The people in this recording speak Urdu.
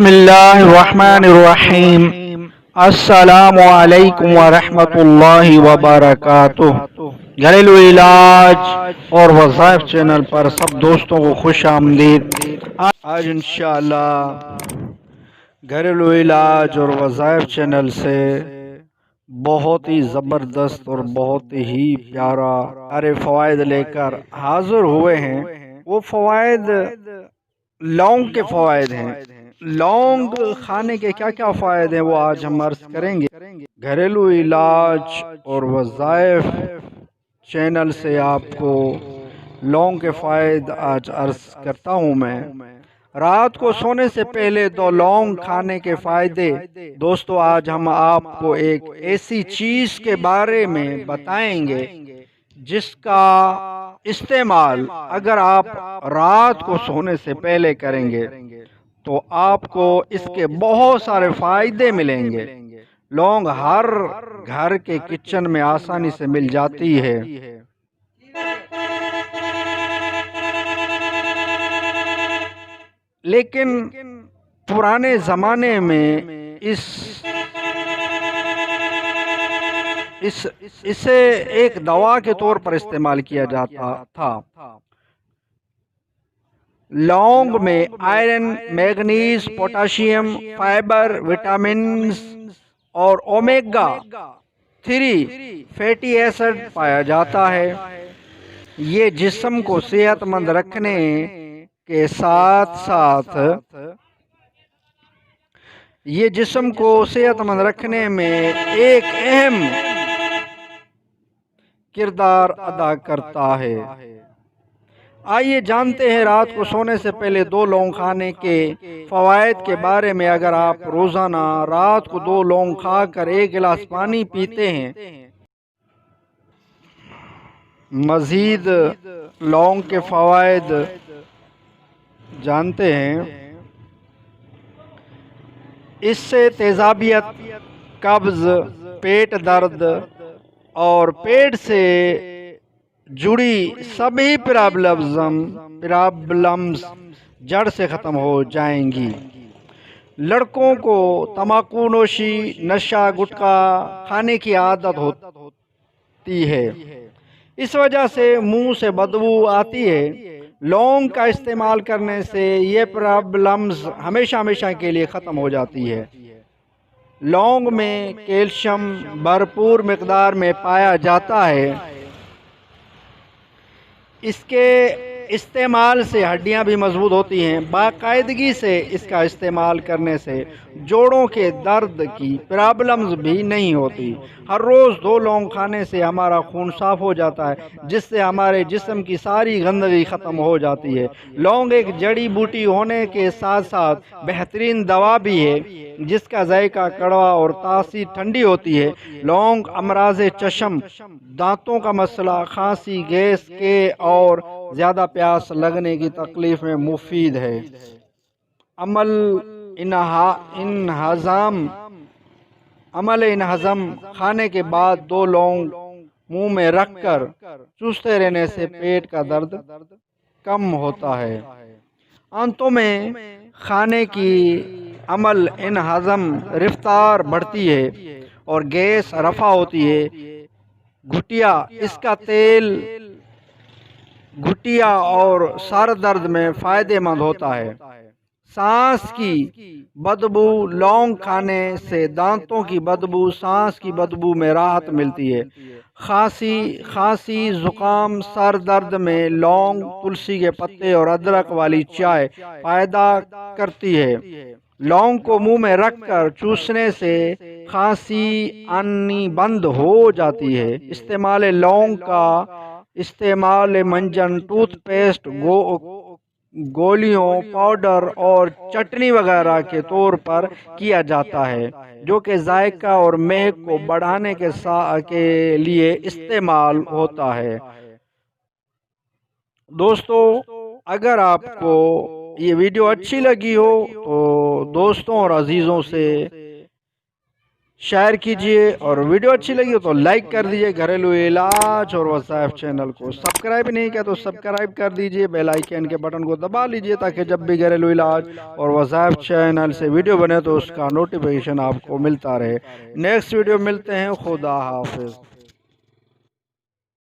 بسم اللہ الرحمن الرحیم۔ السلام علیکم ورحمۃ اللہ وبرکاتہ۔ گھریلو علاج اور وظائف چینل پر سب دوستوں کو خوش آمدید۔ آج انشاءاللہ گھریلو علاج اور وظائف چینل سے بہت ہی زبردست اور بہت ہی پیارا سارے فوائد لے کر حاضر ہوئے ہیں۔ وہ فوائد لونگ کے فوائد ہیں۔ لونگ کھانے کے کیا کیا فوائد ہیں وہ آج ہم عرض کریں گے۔ گھریلو علاج اور وظائف چینل سے آپ کو لونگ کے فوائد آج عرض کرتا ہوں میں۔ رات کو سونے سے پہلے 2 لونگ کھانے کے فائدے۔ دوستو آج ہم آپ کو ایک ایسی چیز کے بارے میں بتائیں گے جس کا استعمال اگر آپ رات کو سونے سے پہلے کریں گے تو آپ کو اس کے بہت سارے فائدے ملیں گے۔ لونگ ہر گھر کے کچن میں آسانی سے مل جاتی ہے۔ لیکن پرانے زمانے میں اسے ایک دوا کے طور پر استعمال کیا جاتا تھا۔ لونگ میں iron, manganese, potassium, fibre, vitamins اور اومیگا 3 فیٹی ایسڈ پایا جاتا ہے۔ یہ جسم کو صحت مند رکھنے کے ساتھ ساتھ میں ایک اہم کردار ادا کرتا ہے۔ آئیے جانتے ہیں رات کو سونے سے پہلے 2 لونگ کھانے کے فوائد کے بارے میں۔ اگر آپ روزانہ رات کو 2 لونگ کھا کر 1 گلاس پانی پیتے ہیں، مزید لونگ کے فوائد جانتے ہیں۔ اس سے تیزابیت، قبض، پیٹ درد اور پیٹ سے جڑی سبھی پرابلمز جڑ سے ختم ہو جائیں گی۔ لڑکوں کو تمباکو نوشی، نشہ، گٹکا کھانے کی عادت ہوتی ہے، اس وجہ سے منہ سے بدبو آتی ہے۔ لونگ کا استعمال کرنے سے یہ پرابلمز ہمیشہ کے لیے ختم ہو جاتی ہے۔ لونگ میں کیلشیم بھرپور مقدار میں پایا جاتا ہے۔ اس کے استعمال سے ہڈیاں بھی مضبوط ہوتی ہیں۔ باقاعدگی سے اس کا استعمال کرنے سے جوڑوں کے درد کی پرابلمز بھی نہیں ہوتی۔ ہر روز 2 لونگ کھانے سے ہمارا خون صاف ہو جاتا ہے، جس سے ہمارے جسم کی ساری گندگی ختم ہو جاتی ہے۔ لونگ ایک جڑی بوٹی ہونے کے ساتھ ساتھ بہترین دوا بھی ہے، جس کا ذائقہ کڑوا اور تاثیر ٹھنڈی ہوتی ہے۔ لونگ امراض چشم، دانتوں کا مسئلہ، کھانسی، گیس کے اور زیادہ پیاس لگنے کی تکلیف میں مفید ہے۔ عمل انہضام کھانے کے بعد 2 لونگ منہ میں رکھ کر چوستے رہنے سے پیٹ کا درد کم ہوتا ہے۔ آنتوں میں کھانے کی عمل انہضام رفتار بڑھتی ہے اور گیس رفع ہوتی ہے۔ گٹھیا، اس کا تیل گٹھیا اور سر درد میں فائدہ مند ہوتا ہے۔ سانس کی بدبو، لونگ کھانے سے دانتوں کی بدبو، سانس کی بدبو میں راحت ملتی ہے۔ کھانسی، زکام، سر درد میں لونگ، تلسی کے پتے اور ادرک والی چائے فائدہ کرتی ہے۔ لونگ کو منہ میں رکھ کر چوسنے سے کھانسی آنی بند ہو جاتی ہے۔ استعمال لونگ کا استعمال منجن، ٹوتھ پیسٹ، گولیوں، پاؤڈر اور چٹنی وغیرہ کے طور پر کیا جاتا ہے، جو کہ ذائقہ اور مہک کو بڑھانے کے لیے استعمال ہوتا ہے۔ دوستو اگر آپ کو یہ ویڈیو اچھی لگی ہو تو دوستوں اور عزیزوں سے شیئر کیجئے، اور ویڈیو اچھی لگی ہو تو لائک کر دیجئے۔ گھریلو علاج اور وظائف چینل کو سبسکرائب نہیں کیا تو سبسکرائب کر دیجئے، بیل آئیکن کے بٹن کو دبا لیجئے تاکہ جب بھی گھریلو علاج اور وظائف چینل سے ویڈیو بنے تو اس کا نوٹیفیکیشن آپ کو ملتا رہے۔ نیکسٹ ویڈیو ملتے ہیں، خدا حافظ۔